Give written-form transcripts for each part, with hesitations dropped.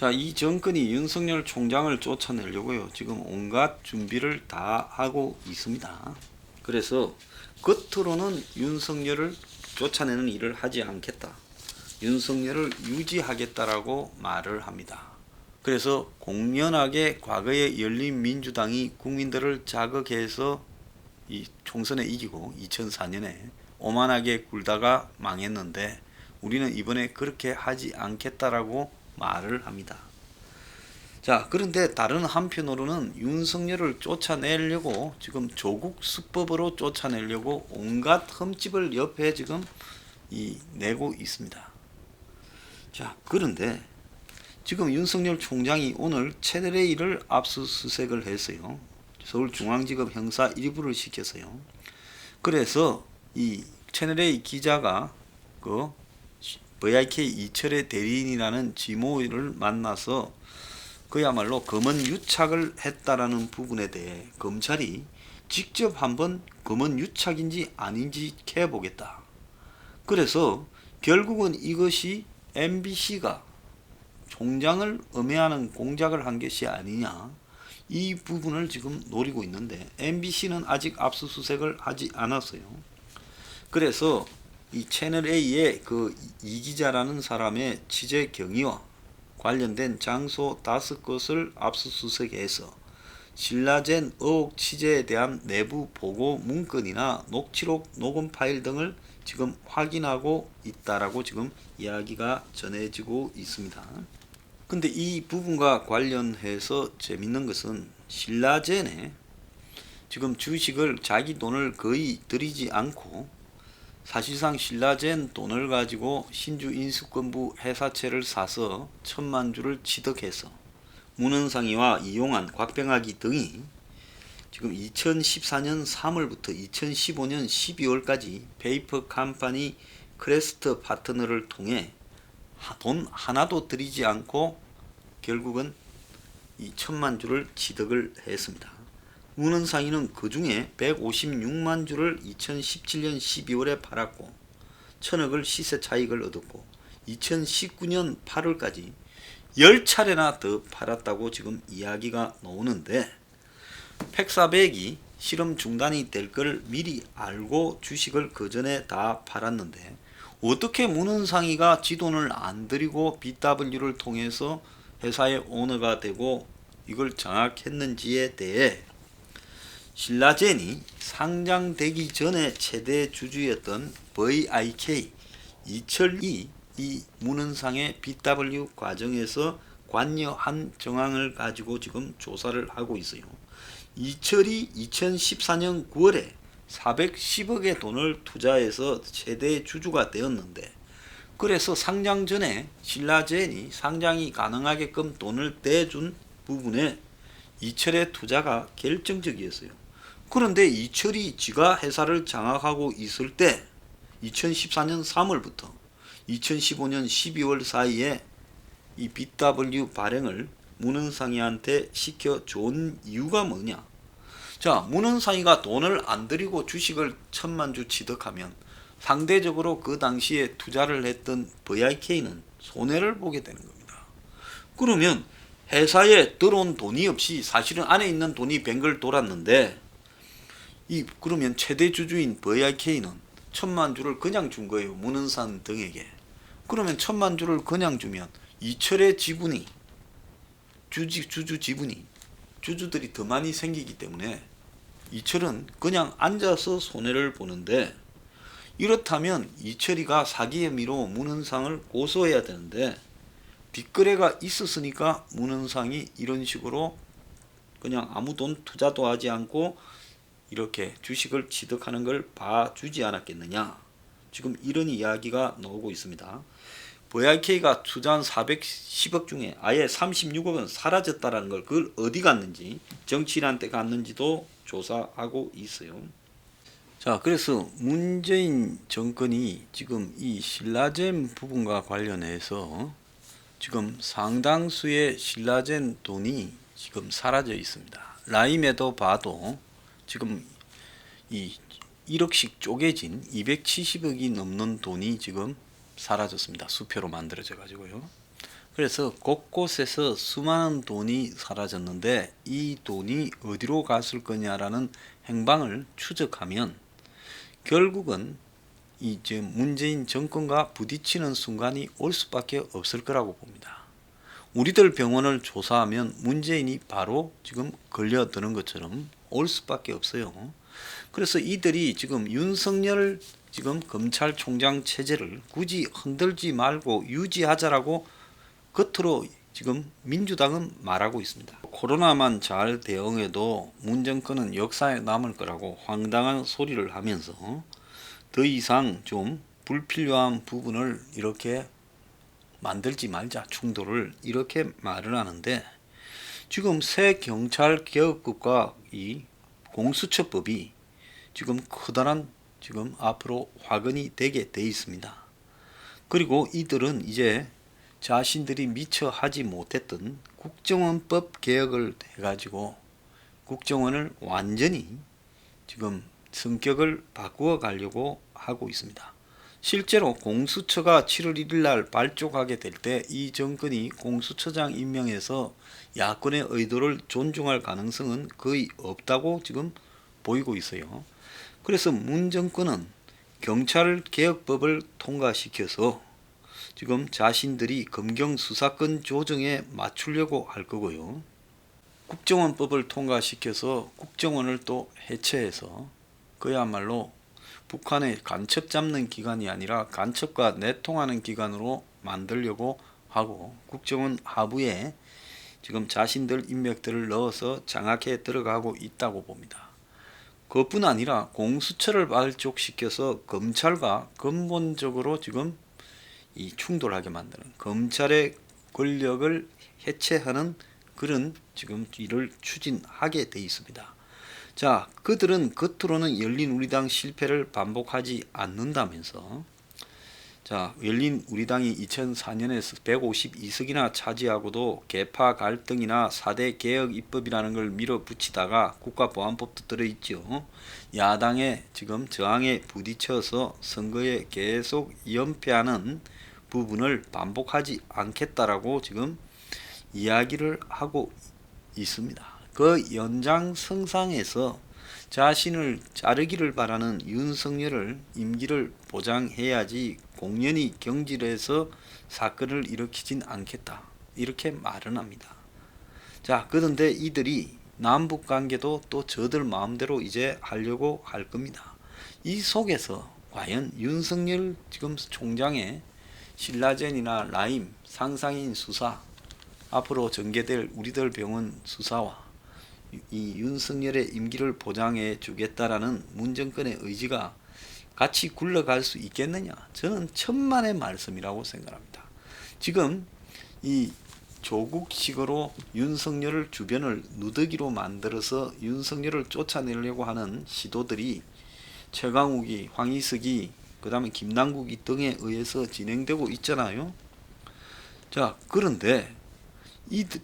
자, 이 정권이 윤석열 총장을 쫓아내려고요. 지금 온갖 준비를 다 하고 있습니다. 그래서 겉으로는 윤석열을 쫓아내는 일을 하지 않겠다. 윤석열을 유지하겠다라고 말을 합니다. 그래서 공연하게 과거에 열린민주당이 국민들을 자극해서 이 총선에 이기고 2004년에 오만하게 굴다가 망했는데 우리는 이번에 그렇게 하지 않겠다라고 말을 합니다. 자, 그런데 다른 한편으로는 윤석열을 쫓아내려고 지금 조국 수법으로 쫓아내려고 온갖 흠집을 옆에 지금 내고 있습니다. 자, 그런데 지금 윤석열 총장이 오늘 채널A를 압수수색을 했어요. 서울중앙지검 형사 1부를 시켰어요. 그래서 이 채널A 기자가 그 VIK 이철의 대리인이라는 지모를 만나서 그야말로 검언 유착을 했다라는 부분에 대해 검찰이 직접 한번 검언 유착인지 아닌지 캐보겠다. 그래서 결국은 이것이 MBC가 총장을 음해하는 공작을 한 것이 아니냐, 이 부분을 지금 노리고 있는데 MBC는 아직 압수수색을 하지 않았어요. 그래서 이 채널A의 그 이기자라는 사람의 취재 경위와 관련된 장소 5곳을 압수수색해서 신라젠 의혹 취재에 대한 내부 보고 문건이나 녹취록 녹음 파일 등을 지금 확인하고 있다라고 지금 이야기가 전해지고 있습니다. 근데 이 부분과 관련해서 재밌는 것은 신라젠에 지금 주식을 자기 돈을 거의 들이지 않고 사실상 신라젠 돈을 가지고 신주인수권부 회사채를 사서 1,000만 주를 취득해서 문헌상이와 이용한 곽병학이 등이 지금 2014년 3월부터 2015년 12월까지 페이퍼 컴퍼니 크레스트 파트너를 통해 돈 하나도 들이지 않고 결국은 이 1,000만 주를 취득을 했습니다. 문헌상인은 그 중에 156만 주를 2017년 12월에 팔았고 1,000억을 시세 차익을 얻었고 2019년 8월까지 10차례나 더 팔았다고 지금 이야기가 나오는데 팩사백이 실험 중단이 될 걸 미리 알고 주식을 그 전에 다 팔았는데 어떻게 문헌상이가 지 돈을 안 들이고 BW를 통해서 회사의 오너가 되고 이걸 장악했는지에 대해 신라젠이 상장되기 전에 최대 주주였던 VIK 이철이 이 문헌상의 BW 과정에서 관여한 정황을 가지고 지금 조사를 하고 있어요. 이철이 2014년 9월에 410억의 돈을 투자해서 최대 주주가 되었는데 그래서 상장 전에 신라젠이 상장이 가능하게끔 돈을 떼준 부분에 이철의 투자가 결정적이었어요. 그런데 이철이 지가 회사를 장악하고 있을 때 2014년 3월부터 2015년 12월 사이에 이 BW 발행을 문헌상이한테 시켜준 이유가 뭐냐? 자, 문헌상이가 돈을 안 들이고 주식을 1,000만 주 취득하면 상대적으로 그 당시에 투자를 했던 VIK는 손해를 보게 되는 겁니다. 그러면 회사에 들어온 돈이 없이 사실은 안에 있는 돈이 뱅글 돌았는데 그러면 최대 주주인 VIK는 1,000만 주를 그냥 준 거예요. 문헌상 등에게. 그러면 1,000만 주를 그냥 주면 이철의 지분이 주주 지분이 주주들이 더 많이 생기기 때문에 이철은 그냥 앉아서 손해를 보는데 이렇다면 이철이가 사기 혐의로 문헌상을 고소해야 되는데 뒷거래가 있었으니까 문헌상이 이런 식으로 그냥 아무 돈 투자도 하지 않고 이렇게 주식을 취득하는 걸 봐주지 않았겠느냐. 지금 이런 이야기가 나오고 있습니다. VIK가 투자한 410억 중에 아예 36억은 사라졌다는 걸 그걸 어디 갔는지 정치인한테 갔는지도 조사하고 있어요. 자, 그래서 문재인 정권이 지금 이 신라젠 부분과 관련해서 지금 상당수의 신라젠 돈이 지금 사라져 있습니다. 라임에도 봐도 지금 이 1억씩 쪼개진 270억이 넘는 돈이 지금 사라졌습니다. 수표로 만들어져 가지고요. 그래서 곳곳에서 수많은 돈이 사라졌는데 이 돈이 어디로 갔을 거냐라는 행방을 추적하면 결국은 이제 문재인 정권과 부딪히는 순간이 올 수밖에 없을 거라고 봅니다. 우리들 병원을 조사하면 문재인이 바로 지금 걸려드는 것처럼 올 수밖에 없어요. 그래서 이들이 지금 윤석열 지금 검찰총장 체제를 굳이 흔들지 말고 유지하자라고 겉으로 지금 민주당은 말하고 있습니다. 코로나만 잘 대응해도 문 정권은 역사에 남을 거라고 황당한 소리를 하면서 더 이상 좀 불필요한 부분을 이렇게 만들지 말자, 충돌을, 이렇게 말을 하는데 지금 새 경찰개혁법과 이 공수처법이 지금 커다란 지금 앞으로 화근이 되게 돼 있습니다. 그리고 이들은 이제 자신들이 미처 하지 못했던 국정원법 개혁을 해가지고 국정원을 완전히 지금 성격을 바꾸어 가려고 하고 있습니다. 실제로 공수처가 7월 1일 날 발족하게 될 때 이 정권이 공수처장 임명해서 야권의 의도를 존중할 가능성은 거의 없다고 지금 보이고 있어요. 그래서 문 정권은 경찰개혁법을 통과시켜서 지금 자신들이 검경 수사권 조정에 맞추려고 할 거고요. 국정원법을 통과시켜서 국정원을 또 해체해서 그야말로 북한의 간첩 잡는 기관이 아니라 간첩과 내통하는 기관으로 만들려고 하고 국정원 하부에 지금 자신들 인맥들을 넣어서 장악해 들어가고 있다고 봅니다. 그것뿐 아니라 공수처를 발족시켜서 검찰과 근본적으로 지금 이 충돌하게 만드는 검찰의 권력을 해체하는 그런 지금 일을 추진하게 돼 있습니다. 자, 그들은 겉으로는 열린우리당 실패를 반복하지 않는다면서 자, 열린우리당이 2004년에 152석이나 차지하고도 계파 갈등이나 4대 개혁 입법이라는 걸 밀어붙이다가 국가보안법도 들어있죠. 야당의 지금 저항에 부딪혀서 선거에 계속 연패하는 부분을 반복하지 않겠다라고 지금 이야기를 하고 있습니다. 그 연장선상에서 자신을 자르기를 바라는 윤석열을 임기를 보장해야지 공연히 경질해서 사건을 일으키진 않겠다. 이렇게 말은 합니다. 자, 그런데 이들이 남북관계도 또 저들 마음대로 이제 하려고 할 겁니다. 이 속에서 과연 윤석열 지금 총장의 신라젠이나 라임, 상상인 수사, 앞으로 전개될 우리들 병원 수사와 이 윤석열의 임기를 보장해 주겠다라는 문정권의 의지가 같이 굴러갈 수 있겠느냐? 저는 천만의 말씀이라고 생각합니다. 지금 이 조국식으로 윤석열을 주변을 누더기로 만들어서 윤석열을 쫓아내려고 하는 시도들이 최강욱이, 황희석이, 그 다음에 김남국이 등에 의해서 진행되고 있잖아요. 자, 그런데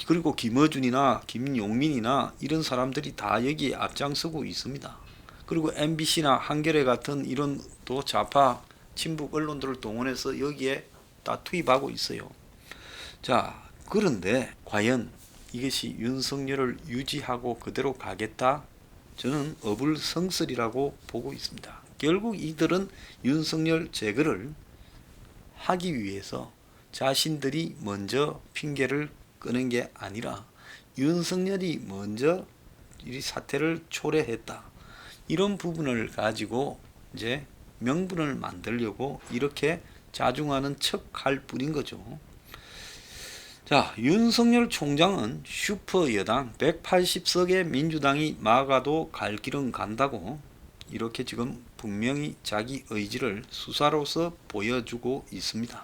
그리고 김어준이나 김용민이나 이런 사람들이 다 여기에 앞장서고 있습니다. 그리고 MBC나 한겨레 같은 이런 또 좌파 친북 언론들을 동원해서 여기에 다 투입하고 있어요. 자, 그런데 과연 이것이 윤석열을 유지하고 그대로 가겠다? 저는 어불성설이라고 보고 있습니다. 결국 이들은 윤석열 제거를 하기 위해서 자신들이 먼저 핑계를 끄는 게 아니라 윤석열이 먼저 이 사태를 초래했다. 이런 부분을 가지고 이제 명분을 만들려고 이렇게 자중하는 척할 뿐인 거죠. 자, 윤석열 총장은 슈퍼 여당 180석의 민주당이 막아도 갈 길은 간다고 이렇게 지금 분명히 자기 의지를 수사로서 보여주고 있습니다.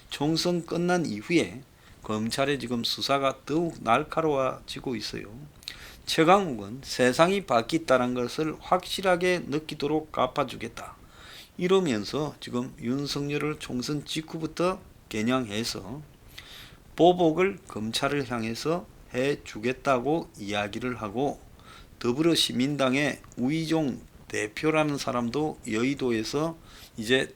총선 끝난 이후에 검찰의 지금 수사가 더욱 날카로워지고 있어요. 최강욱은 세상이 바뀌었다는 것을 확실하게 느끼도록 갚아주겠다. 이러면서 지금 윤석열을 총선 직후부터 겨냥해서 보복을 검찰을 향해서 해주겠다고 이야기를 하고 더불어시민당의 우이종 대표라는 사람도 여의도에서 이제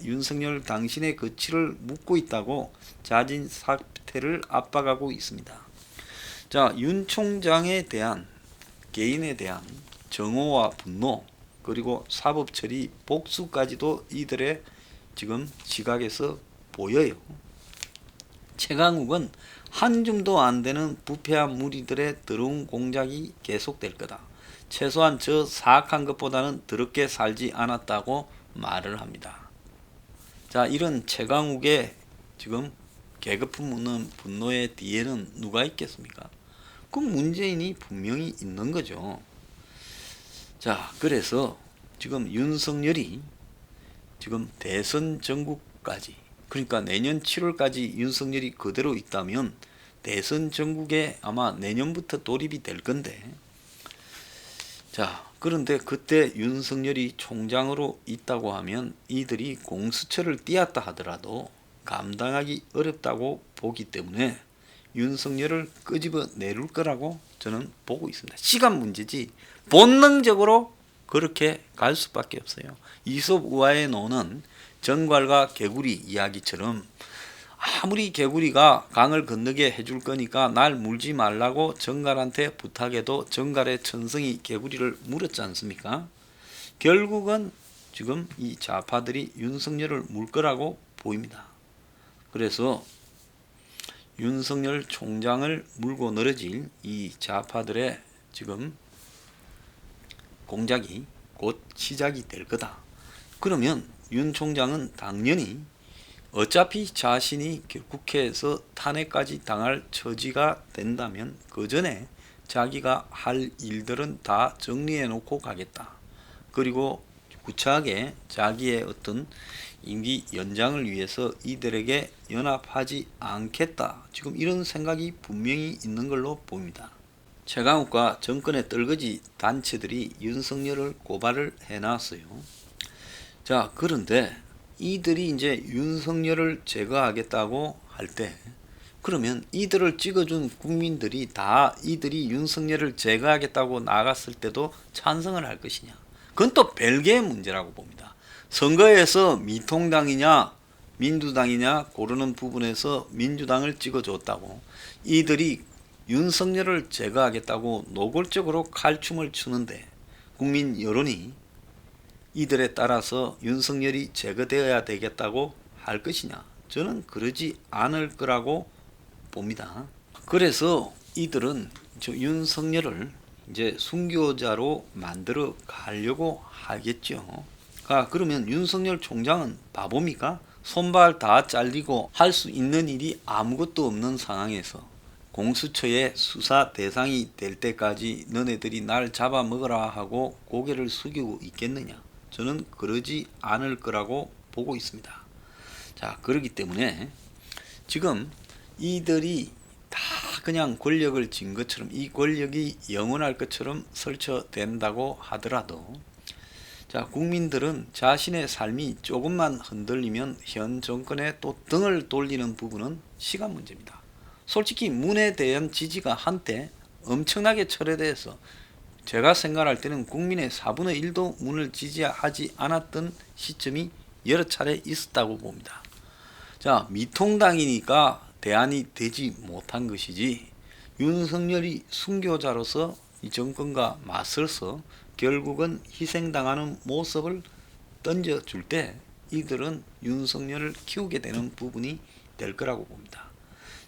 윤석열 당신의 거취를 묻고 있다고 자진 사퇴를 압박하고 있습니다. 자, 윤 총장에 대한 개인에 대한 정오와 분노, 그리고 사법 처리 복수까지도 이들의 지금 시각에서 보여요. 최강욱은 한 줌도 안 되는 부패한 무리들의 더러운 공작이 계속될 거다. 최소한 저 사악한 것보다는 더럽게 살지 않았다고 말을 합니다. 자, 이런 최강욱의 지금 계급품 묻는 분노의 뒤에는 누가 있겠습니까? 그 문재인이 분명히 있는 거죠. 자, 그래서 지금 윤석열이 지금 대선 전국까지, 그러니까 내년 7월까지 윤석열이 그대로 있다면 대선 전국에 아마 내년부터 돌입이 될 건데, 자, 그런데 그때 윤석열이 총장으로 있다고 하면 이들이 공수처를 띄었다 하더라도 감당하기 어렵다고 보기 때문에 윤석열을 끄집어 내릴 거라고 저는 보고 있습니다. 시간 문제지 본능적으로 그렇게 갈 수밖에 없어요. 이솝 우화에 노는 정갈과 개구리 이야기처럼 아무리 개구리가 강을 건너게 해줄 거니까 날 물지 말라고 정갈한테 부탁해도 정갈의 천성이 개구리를 물었지 않습니까? 결국은 지금 이 좌파들이 윤석열을 물 거라고 보입니다. 그래서 윤석열 총장을 물고 늘어질 이 좌파들의 지금 공작이 곧 시작이 될 거다. 그러면 윤 총장은 당연히 어차피 자신이 국회에서 탄핵까지 당할 처지가 된다면 그 전에 자기가 할 일들은 다 정리해 놓고 가겠다. 그리고 구차하게 자기의 어떤 임기 연장을 위해서 이들에게 연합하지 않겠다. 지금 이런 생각이 분명히 있는 걸로 보입니다. 최강욱과 정권의 떨거지 단체들이 윤석열을 고발을 해놨어요. 자, 그런데 이들이 이제 윤석열을 제거하겠다고 할 때, 그러면 이들을 찍어준 국민들이 다 이들이 윤석열을 제거하겠다고 나갔을 때도 찬성을 할 것이냐? 그건 또 별개의 문제라고 봅니다. 선거에서 미통당이냐 민주당이냐 고르는 부분에서 민주당을 찍어줬다고 이들이 윤석열을 제거하겠다고 노골적으로 칼춤을 추는데 국민 여론이 이들에 따라서 윤석열이 제거되어야 되겠다고 할 것이냐? 저는 그러지 않을 거라고 봅니다. 그래서 이들은 윤석열을 이제 순교자로 만들어 가려고 하겠죠. 그러면 윤석열 총장은 바보입니까? 손발 다 잘리고 할 수 있는 일이 아무것도 없는 상황에서 공수처의 수사 대상이 될 때까지 너네들이 날 잡아먹으라 하고 고개를 숙이고 있겠느냐? 저는 그러지 않을 거라고 보고 있습니다. 자, 그렇기 때문에 지금 이들이 다 그냥 권력을 쥔 것처럼 이 권력이 영원할 것처럼 설쳐된다고 하더라도, 자, 국민들은 자신의 삶이 조금만 흔들리면 현 정권에 또 등을 돌리는 부분은 시간 문제입니다. 솔직히 문에 대한 지지가 한때 엄청나게 철회돼서 제가 생각할 때는 국민의 4분의 1도 문을 지지하지 않았던 시점이 여러 차례 있었다고 봅니다. 자, 미통당이니까 대안이 되지 못한 것이지 윤석열이 순교자로서 이 정권과 맞서서 결국은 희생당하는 모습을 던져줄 때 이들은 윤석열을 키우게 되는 부분이 될 거라고 봅니다.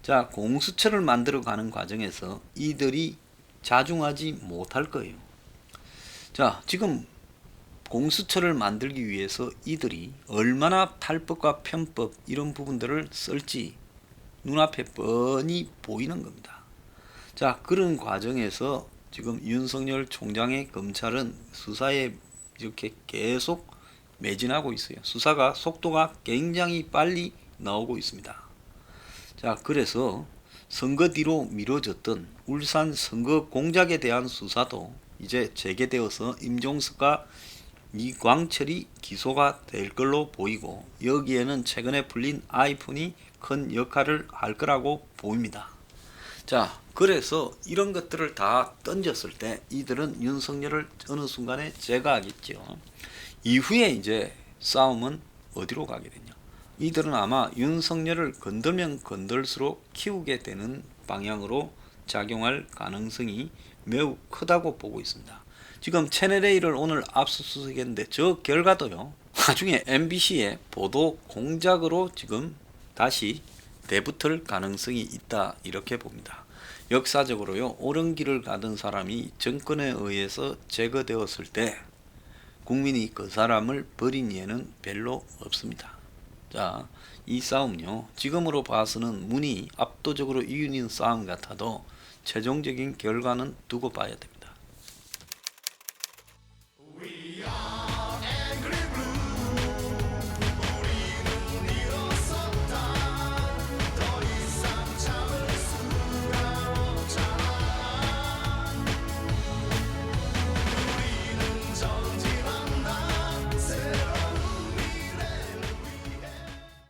자, 공수처를 만들어가는 과정에서 이들이 자중하지 못할 거예요. 자, 지금 공수처를 만들기 위해서 이들이 얼마나 탈법과 편법 이런 부분들을 쓸지 눈앞에 뻔히 보이는 겁니다. 자, 그런 과정에서 지금 윤석열 총장의 검찰은 수사에 이렇게 계속 매진하고 있어요. 수사가 속도가 굉장히 빨리 나오고 있습니다. 자, 그래서 선거 뒤로 미뤄졌던 울산 선거 공작에 대한 수사도 이제 재개되어서 임종석과 이광철이 기소가 될 걸로 보이고 여기에는 최근에 풀린 아이폰이 큰 역할을 할 거라고 보입니다. 자, 그래서 이런 것들을 다 던졌을 때 이들은 윤석열을 어느 순간에 제거하겠죠. 이후에 이제 싸움은 어디로 가게 되냐. 이들은 아마 윤석열을 건들면 건들수록 키우게 되는 방향으로 작용할 가능성이 매우 크다고 보고 있습니다. 지금 채널A를 오늘 압수수색했는데 저 결과도요. 나중에 MBC의 보도 공작으로 지금 다시 내붙을 가능성이 있다 이렇게 봅니다. 역사적으로요. 옳은 길을 가던 사람이 정권에 의해서 제거되었을 때 국민이 그 사람을 버린 예는 별로 없습니다. 자, 이 싸움요. 지금으로 봐서는 문이 압도적으로 이기는 싸움 같아도 최종적인 결과는 두고 봐야 됩니다.